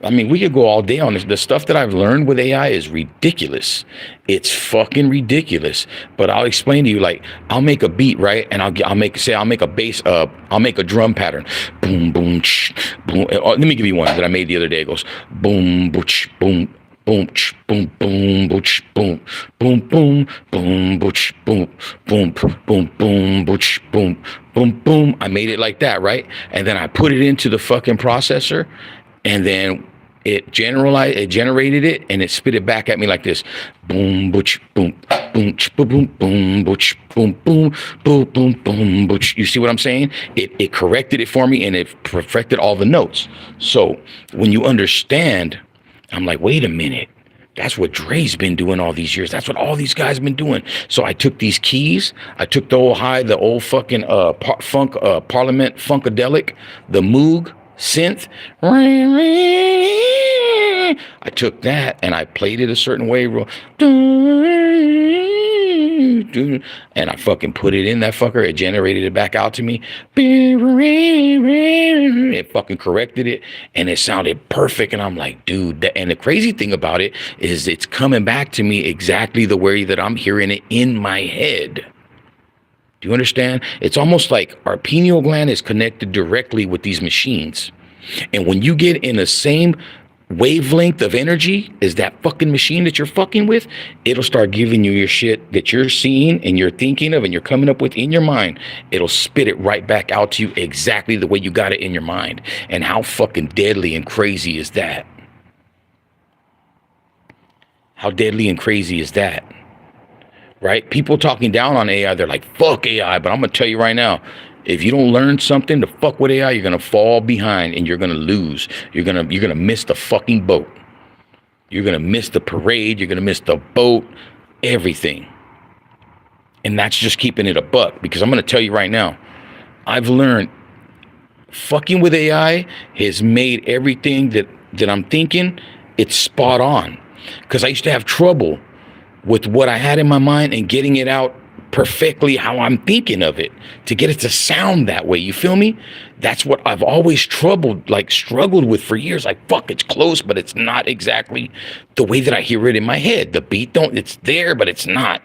I mean, we could go all day on this. The stuff that I've learned with AI is ridiculous. It's fucking ridiculous. But I'll explain to you, like, I'll make a beat, right? And I'll make a bass, I'll make a drum pattern. Boom, boom, boom. Let me give you one that I made the other day. It goes boom, booch, boom. Boom, boom, boom, booch, boom, boom, boom, boom, booch, boom, boom, boom, boom, booch, boom, boom, boom. I made it like that, right? And then I put it into the fucking processor, and then it generated it, and it spit it back at me like this: boom, booch, boom, boom, boom, boom, booch, boom, boom, boom, boom, boom, booch. You see what I'm saying? It corrected it for me, and it perfected all the notes. So when you understand, I'm like, wait a minute. That's what Dre's been doing all these years. That's what all these guys been doing. So I took these keys. I took the old fucking Parliament Funkadelic, the Moog synth. I took that and I played it a certain way. And I fucking put it in that fucker. It generated it back out to me. It fucking corrected it, and it sounded perfect. And I'm like, dude. And the crazy thing about it is it's coming back to me exactly the way that I'm hearing it in my head. Do you understand? It's almost like our pineal gland is connected directly with these machines. And when you get in the same wavelength of energy is that fucking machine that you're fucking with, it'll start giving you your shit that you're seeing and you're thinking of and you're coming up with in your mind. It'll spit it right back out to you exactly the way you got it in your mind. And how fucking deadly and crazy is that? How deadly and crazy is that? Right? People talking down on AI, they're like, fuck AI. But I'm going to tell you right now, if you don't learn something to fuck with AI, you're going to fall behind and you're going to lose. You're going to miss the fucking boat. You're going to miss the parade. You're going to miss the boat, everything. And that's just keeping it a buck, because I'm going to tell you right now, I've learned fucking with AI has made everything that I'm thinking, it's spot on. Because I used to have trouble with what I had in my mind and getting it out perfectly how I'm thinking of it, to get it to sound that way. You feel me? That's what I've always struggled with for years. Like, fuck, it's close, but it's not exactly the way that I hear it in my head. The beat it's there, but it's not.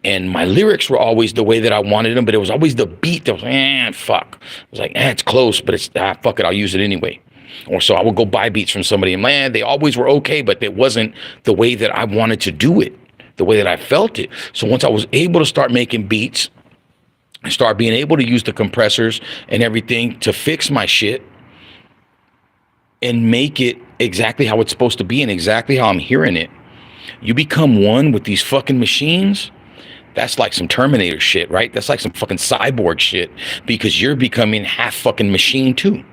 And my lyrics were always the way that I wanted them, but it was always the beat that was, fuck. I was like, it's close, but it's, fuck it, I'll use it anyway. Or so I would go buy beats from somebody and they always were okay, but it wasn't the way that I wanted to do it, the way that I felt it. So once I was able to start making beats, I start being able to use the compressors and everything to fix my shit and make it exactly how it's supposed to be and exactly how I'm hearing it. You become one with these fucking machines. That's like some Terminator shit, right? That's like some fucking cyborg shit, because you're becoming half fucking machine too.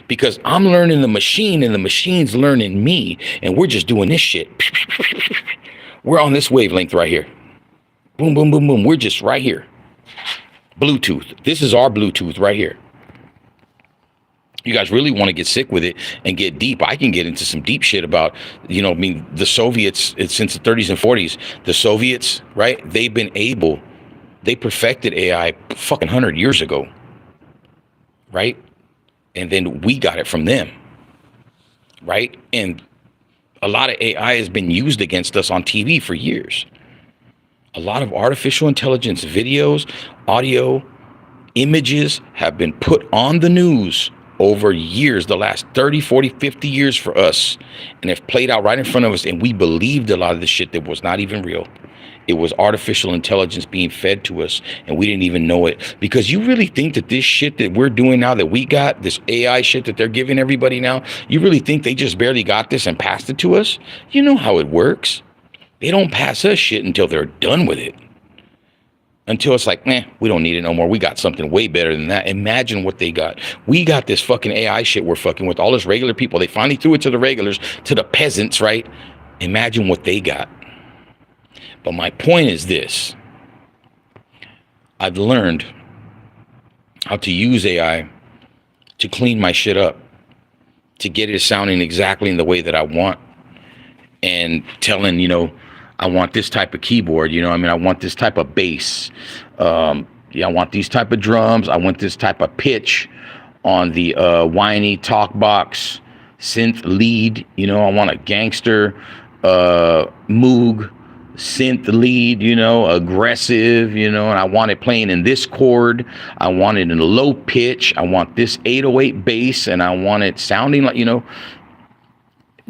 Because I'm learning the machine and the machine's learning me, and we're just doing this shit. We're on this wavelength right here. Boom, boom, boom, boom. We're just right here. Bluetooth. This is our Bluetooth right here. You guys really want to get sick with it and get deep. I can get into some deep shit about, the Soviets, since the 30s and 40s, the Soviets, right? They perfected AI fucking 100 years ago, right? And then we got it from them, right? And a lot of AI has been used against us on TV for years. A lot of artificial intelligence videos, audio, images have been put on the news over years, the last 30, 40, 50 years for us, and have played out right in front of us. And we believed a lot of the shit that was not even real. It was artificial intelligence being fed to us, and we didn't even know it. Because you really think that this shit that we're doing now, that we got, this AI shit that they're giving everybody now, you really think they just barely got this and passed it to us? You know how it works. They don't pass us shit until they're done with it. Until it's like, we don't need it no more. We got something way better than that. Imagine what they got. We got this fucking AI shit we're fucking with, all this regular people. They finally threw it to the regulars, to the peasants, right? Imagine what they got. But my point is this. I've learned how to use AI to clean my shit up, to get it sounding exactly in the way that I want, and telling, I want this type of keyboard, I want this type of bass. I want these type of drums. I want this type of pitch on the whiny talk box synth lead. I want a gangster Moog synth lead, aggressive, and I want it playing in this chord. I want it in a low pitch. I want this 808 bass, and I want it sounding like,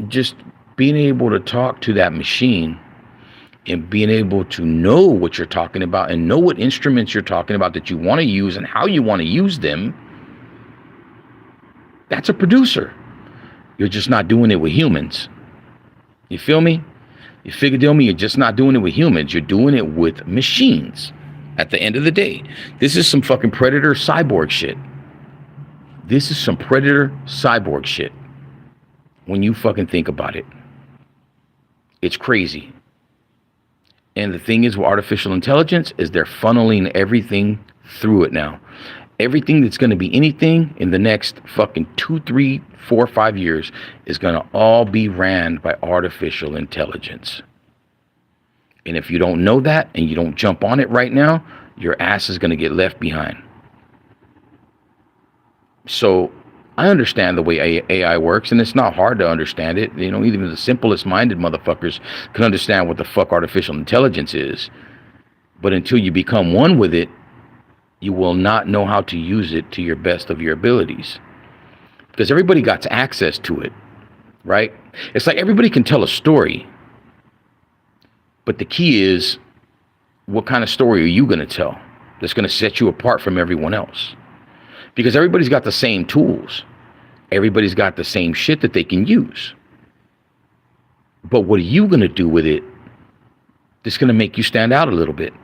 just being able to talk to that machine and being able to know what you're talking about and know what instruments you're talking about that you want to use and how you want to use them. That's a producer. You're just not doing it with humans. You feel me? You figure me, you're just not doing it with humans. You're doing it with machines. At the end of the day, this is some fucking predator cyborg shit. This is some predator cyborg shit. When you fucking think about it, it's crazy. And the thing is with artificial intelligence is they're funneling everything through it now. Everything that's going to be anything in the next fucking 2, 3, 4, 5 years is going to all be ran by artificial intelligence. And if you don't know that and you don't jump on it right now, your ass is going to get left behind. So I understand the way AI works, and it's not hard to understand it. Even the simplest minded motherfuckers can understand what the fuck artificial intelligence is. But until you become one with it, you will not know how to use it to your best of your abilities. Because everybody got access to it. right? It's like everybody can tell a story, but the key is, what kind of story are you going to tell that's going to set you apart from everyone else? Because everybody's got the same tools. Everybody's got the same shit that they can use. But what are you going to do with it that's going to make you stand out a little bit?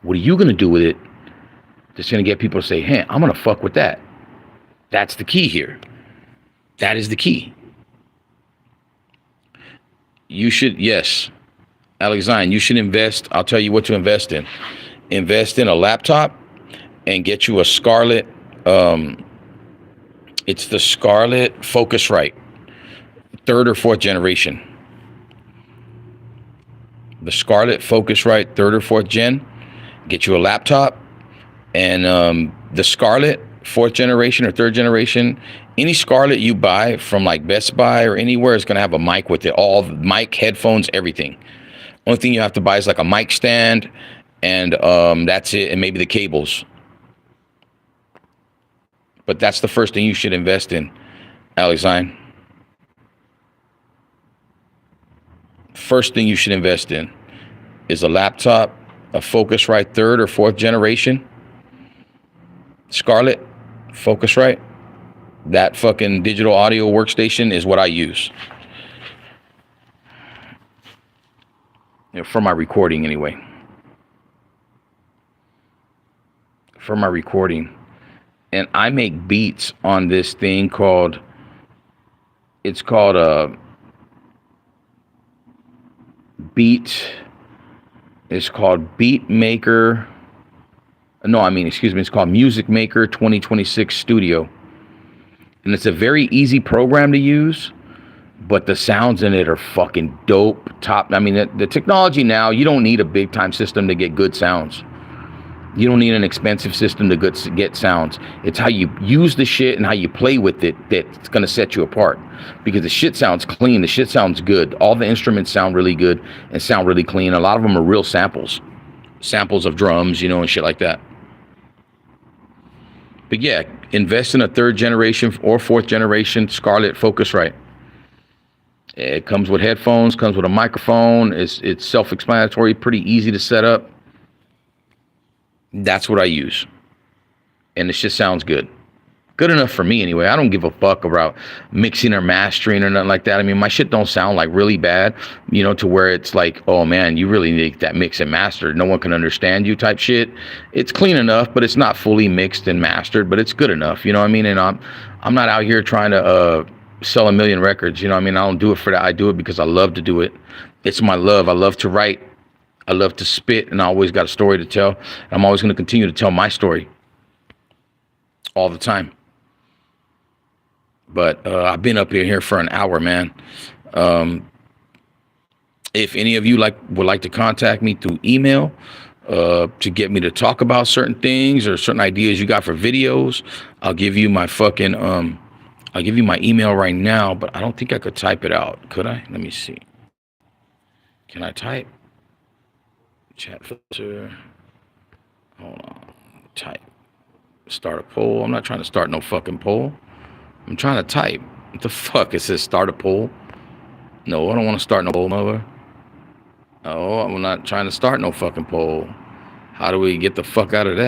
What are you going to do with it that's going to get people to say, hey, I'm going to fuck with that? That's the key here. That is the key. You should, yes, Alexine, you should invest. I'll tell you what to invest in. Invest in a laptop and get you a Scarlett. It's the Scarlett Focusrite, 3rd or 4th generation. The Scarlett Focusrite, 3rd or 4th gen. Get you a laptop, and the Scarlett 4th generation or 3rd generation. Any Scarlett you buy from like Best Buy or anywhere is going to have a mic with it. All mic, headphones, everything. Only thing you have to buy is like a mic stand, and that's it, and maybe the cables. But that's the first thing you should invest in, Alexine. First thing you should invest in is a laptop, a Focusrite 3rd or 4th generation, Scarlett Focusrite. That fucking digital audio workstation is what I use. For my recording anyway. For my recording. And I make beats on this thing called, it's called a beat. It's called Beat Maker. No, I mean, excuse me. It's called Music Maker 2026 Studio. And it's a very easy program to use, but the sounds in it are fucking dope. Top. I mean, the technology now, you don't need a big time system to get good sounds. You don't need an expensive system to get sounds. It's how you use the shit and how you play with it that's going to set you apart. Because the shit sounds clean. The shit sounds good. All the instruments sound really good and sound really clean. A lot of them are real samples. Samples of drums, and shit like that. But yeah, invest in a 3rd generation or 4th generation Scarlett Focusrite. It comes with headphones, comes with a microphone. It's self-explanatory, pretty easy to set up. That's what I use. And it just sounds good. Good enough for me anyway. I don't give a fuck about mixing or mastering or nothing like that. I mean, my shit don't sound like really bad, to where it's like, oh man, you really need that mix and mastered. No one can understand you type shit. It's clean enough, but it's not fully mixed and mastered, but it's good enough. You know what I mean? And I'm not out here trying to sell a million records. I don't do it for that. I do it because I love to do it. It's my love. I love to write. I love to spit, and I always got a story to tell. I'm always going to continue to tell my story all the time. But I've been up here for an hour, man. If any of you would like to contact me through email to get me to talk about certain things or certain ideas you got for videos, I'll give you my fucking I'll give you my email right now. But I don't think I could type it out. Could I? Let me see. Can I type? Chat filter. Hold on. Type. Start a poll. I'm not trying to start no fucking poll. I'm trying to type. What the fuck? It says start a poll. No, I don't want to start no poll, mother. Oh, I'm not trying to start no fucking poll. How do we get the fuck out of that?